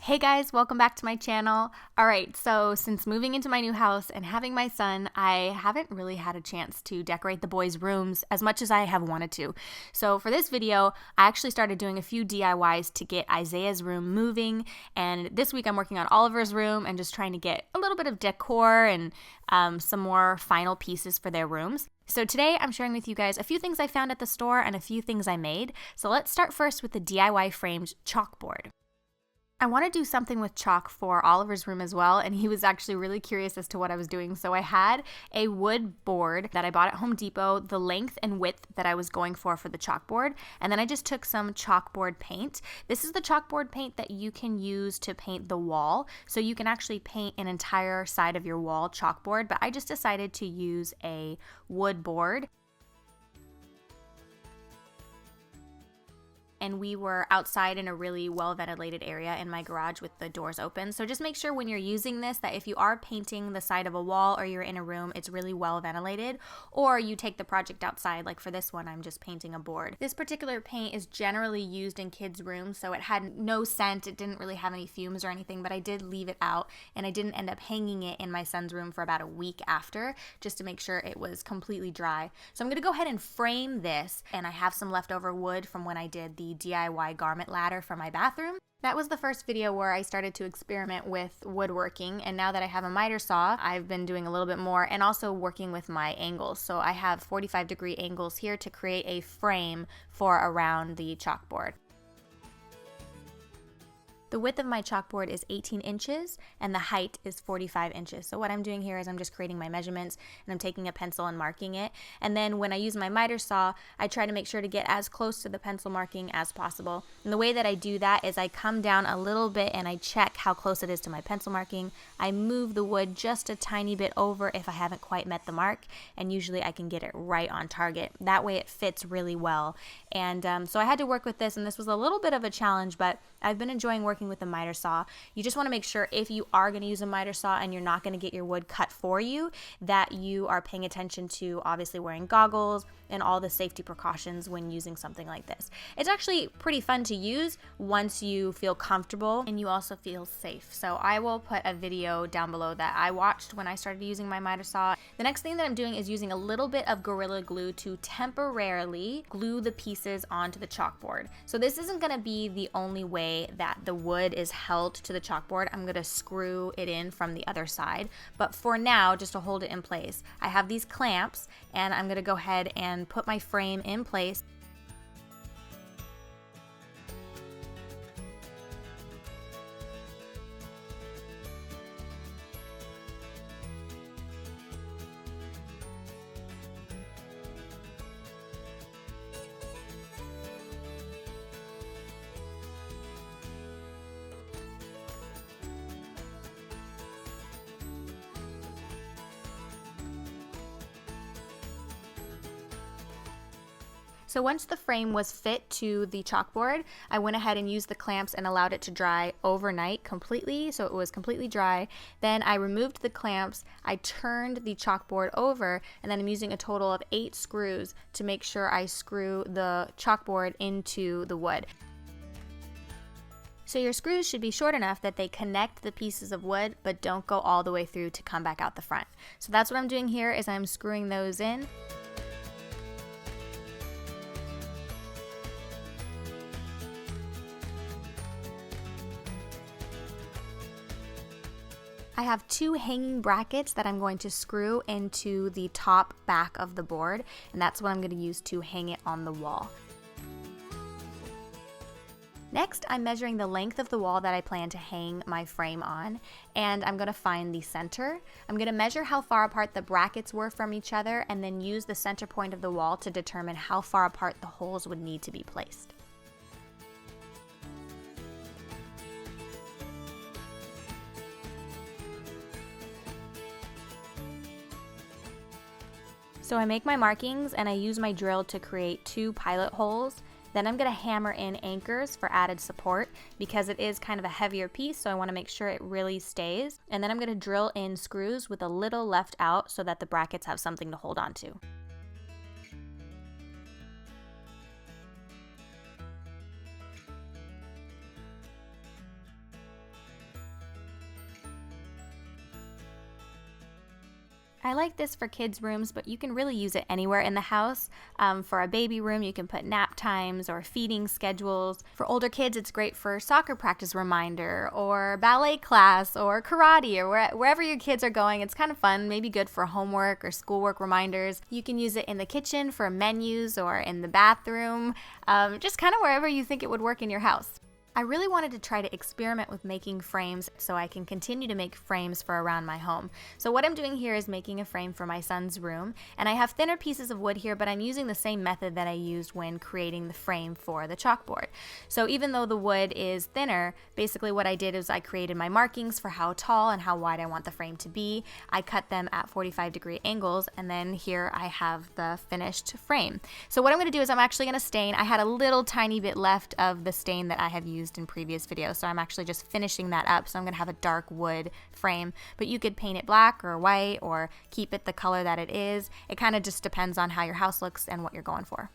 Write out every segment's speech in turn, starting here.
Hey guys, welcome back to my channel. Alright, so since moving into my new house and having my son, I haven't really had a chance to decorate the boys' rooms as much as I have wanted to. So for this video, I actually started doing a few DIYs to get Isaiah's room moving, and this week I'm working on Oliver's room and just trying to get a little bit of decor and some more final pieces for their rooms. So today I'm sharing with you guys a few things I found at the store and a few things I made. So let's start first with the DIY framed chalkboard. I want to do something with chalk for Oliver's room as well, and he was actually really curious as to what I was doing. So I had a wood board that I bought at Home Depot, the length and width that I was going for the chalkboard, and then I just took some chalkboard paint. This is the chalkboard paint that you can use to paint the wall, so you can actually paint an entire side of your wall chalkboard, but I just decided to use a wood board. And we were outside in a really well-ventilated area in my garage with the doors open. So just make sure when you're using this that if you are painting the side of a wall or you're in a room, it's really well-ventilated, or you take the project outside. Like for this one, I'm just painting a board. This particular paint is generally used in kids' rooms, so it had no scent. It didn't really have any fumes or anything, but I did leave it out, and I didn't end up hanging it in my son's room for about a week after, just to make sure it was completely dry. So I'm gonna go ahead and frame this, and I have some leftover wood from when I did the DIY garment ladder for my bathroom. That was the first video where I started to experiment with woodworking, and now that I have a miter saw, I've been doing a little bit more and also working with my angles. So I have 45-degree angles here to create a frame for around the chalkboard. The width of my chalkboard is 18 inches and the height is 45 inches. So what I'm doing here is I'm just creating my measurements and I'm taking a pencil and marking it. And then when I use my miter saw, I try to make sure to get as close to the pencil marking as possible. And the way that I do that is I come down a little bit and I check how close it is to my pencil marking. I move the wood just a tiny bit over if I haven't quite met the mark, and usually I can get it right on target. That way it fits really well. And so I had to work with this, and this was a little bit of a challenge, but I've been enjoying working with the miter saw. You just want to make sure if you are going to use a miter saw and you're not going to get your wood cut for you, that you are paying attention to obviously wearing goggles and all the safety precautions when using something like this. It's actually pretty fun to use once you feel comfortable and you also feel safe. So I will put a video down below that I watched when I started using my miter saw. The next thing that I'm doing is using a little bit of Gorilla Glue to temporarily glue the pieces onto the chalkboard. So this isn't going to be the only way that the wood is held to the chalkboard. I'm going to screw it in from the other side, but for now, just to hold it in place, I have these clamps, and I'm going to go ahead and put my frame in place. So once the frame was fit to the chalkboard, I went ahead and used the clamps and allowed it to dry overnight completely, so it was completely dry. Then I removed the clamps, I turned the chalkboard over, and then I'm using a total of 8 screws to make sure I screw the chalkboard into the wood. So your screws should be short enough that they connect the pieces of wood, but don't go all the way through to come back out the front. So that's what I'm doing here, is I'm screwing those in. I have 2 hanging brackets that I'm going to screw into the top back of the board, and that's what I'm going to use to hang it on the wall. Next, I'm measuring the length of the wall that I plan to hang my frame on, and I'm going to find the center. I'm going to measure how far apart the brackets were from each other, and then use the center point of the wall to determine how far apart the holes would need to be placed. So I make my markings and I use my drill to create 2 pilot holes. Then I'm going to hammer in anchors for added support because it is kind of a heavier piece, so I want to make sure it really stays. And then I'm going to drill in screws with a little left out so that the brackets have something to hold on to. I like this for kids' rooms, but you can really use it anywhere in the house. For a baby room, you can put nap times or feeding schedules. For older kids, it's great for soccer practice reminder or ballet class or karate or wherever your kids are going. It's kind of fun, maybe good for homework or schoolwork reminders. You can use it in the kitchen for menus or in the bathroom, just kind of wherever you think it would work in your house. I really wanted to try to experiment with making frames so I can continue to make frames for around my home. So what I'm doing here is making a frame for my son's room, and I have thinner pieces of wood here, but I'm using the same method that I used when creating the frame for the chalkboard. So even though the wood is thinner, basically what I did is I created my markings for how tall and how wide I want the frame to be. I cut them at 45-degree angles, and then here I have the finished frame. So what I'm going to do is I'm actually going to stain. I had a little tiny bit left of the stain that I have used in previous videos, so I'm actually just finishing that up. So I'm going to have a dark wood frame, but you could paint it black or white or keep it the color that it is. It kind of just depends on how your house looks and what you're going for.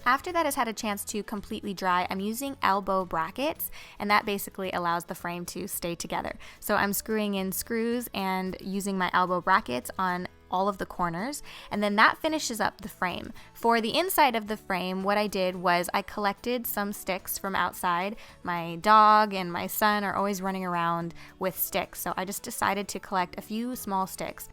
After that has had a chance to completely dry, I'm using elbow brackets, and that basically allows the frame to stay together. So I'm screwing in screws and using my elbow brackets on all of the corners, and then that finishes up the frame. For the inside of the frame, what I did was I collected some sticks from outside. My dog and my son are always running around with sticks, so I just decided to collect a few small sticks.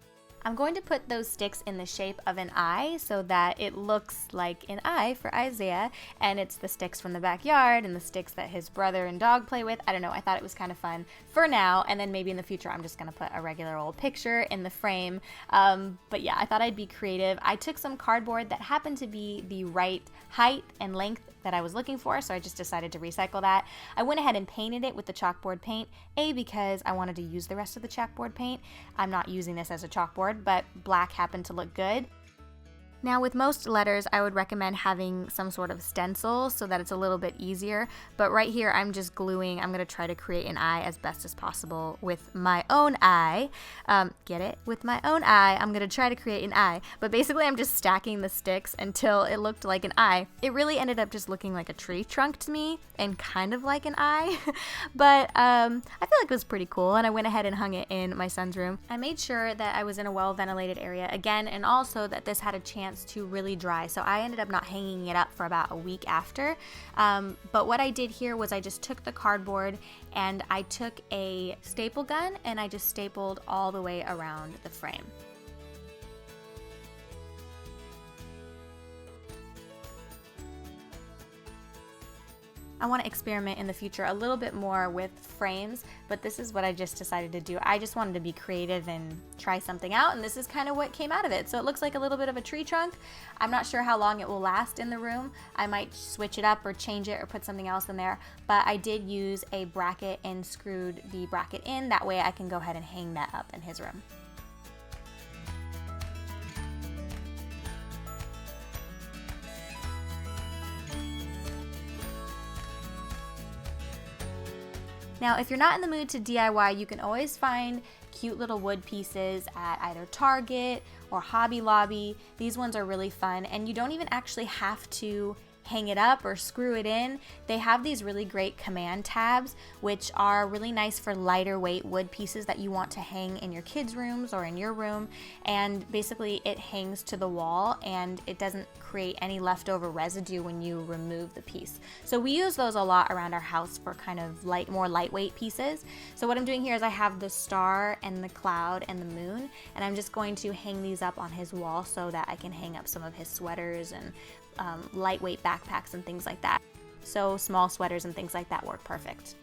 I'm going to put those sticks in the shape of an eye so that it looks like an eye for Isaiah, and it's the sticks from the backyard and the sticks that his brother and dog play with. I don't know, I thought it was kind of fun for now, and then maybe in the future I'm just going to put a regular old picture in the frame. But yeah, I thought I'd be creative. I took some cardboard that happened to be the right height and length that I was looking for, so I just decided to recycle that. I went ahead and painted it with the chalkboard paint, because I wanted to use the rest of the chalkboard paint. I'm not using this as a chalkboard, but black happened to look good. Now with most letters, I would recommend having some sort of stencil so that it's a little bit easier, but right here I'm just gluing. I'm going to try to create an eye as best as possible with my own eye. Get it? With my own eye, I'm going to try to create an eye, but basically I'm just stacking the sticks until it looked like an eye. It really ended up just looking like a tree trunk to me and kind of like an eye, but I feel like it was pretty cool, and I went ahead and hung it in my son's room. I made sure that I was in a well-ventilated area again, and also that this had a chance to really dry, so I ended up not hanging it up for about a week after. But what I did here was I just took the cardboard and I took a staple gun and I just stapled all the way around the frame. I want to experiment in the future a little bit more with frames, but this is what I just decided to do. I just wanted to be creative and try something out, and this is kind of what came out of it. So it looks like a little bit of a tree trunk. I'm not sure how long it will last in the room. I might switch it up or change it or put something else in there, but I did use a bracket and screwed the bracket in. That way I can go ahead and hang that up in his room. Now, if you're not in the mood to DIY, you can always find cute little wood pieces at either Target or Hobby Lobby. These ones are really fun, and you don't even actually have to hang it up or screw it in. They have these really great command tabs, which are really nice for lighter weight wood pieces that you want to hang in your kids' rooms or in your room. And basically it hangs to the wall and it doesn't create any leftover residue when you remove the piece. So we use those a lot around our house for kind of more lightweight pieces. So what I'm doing here is I have the star and the cloud and the moon, and I'm just going to hang these up on his wall so that I can hang up some of his sweaters and lightweight backpacks and things like that. So small sweaters and things like that work perfect.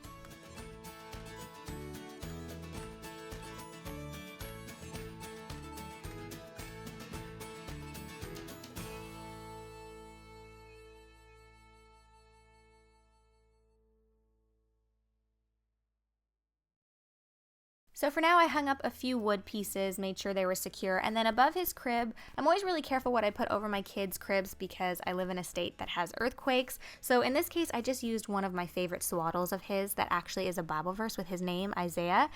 So for now, I hung up a few wood pieces, made sure they were secure, and then above his crib, I'm always really careful what I put over my kids' cribs because I live in a state that has earthquakes. So in this case, I just used one of my favorite swaddles of his that actually is a Bible verse with his name, Isaiah.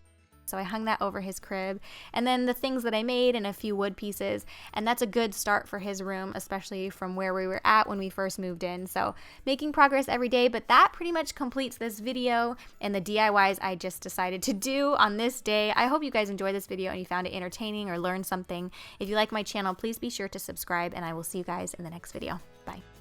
So I hung that over his crib, and then the things that I made and a few wood pieces, and that's a good start for his room, especially from where we were at when we first moved in. So making progress every day, but that pretty much completes this video and the DIYs I just decided to do on this day. I hope you guys enjoyed this video and you found it entertaining or learned something. If you like my channel, please be sure to subscribe, and I will see you guys in the next video. Bye.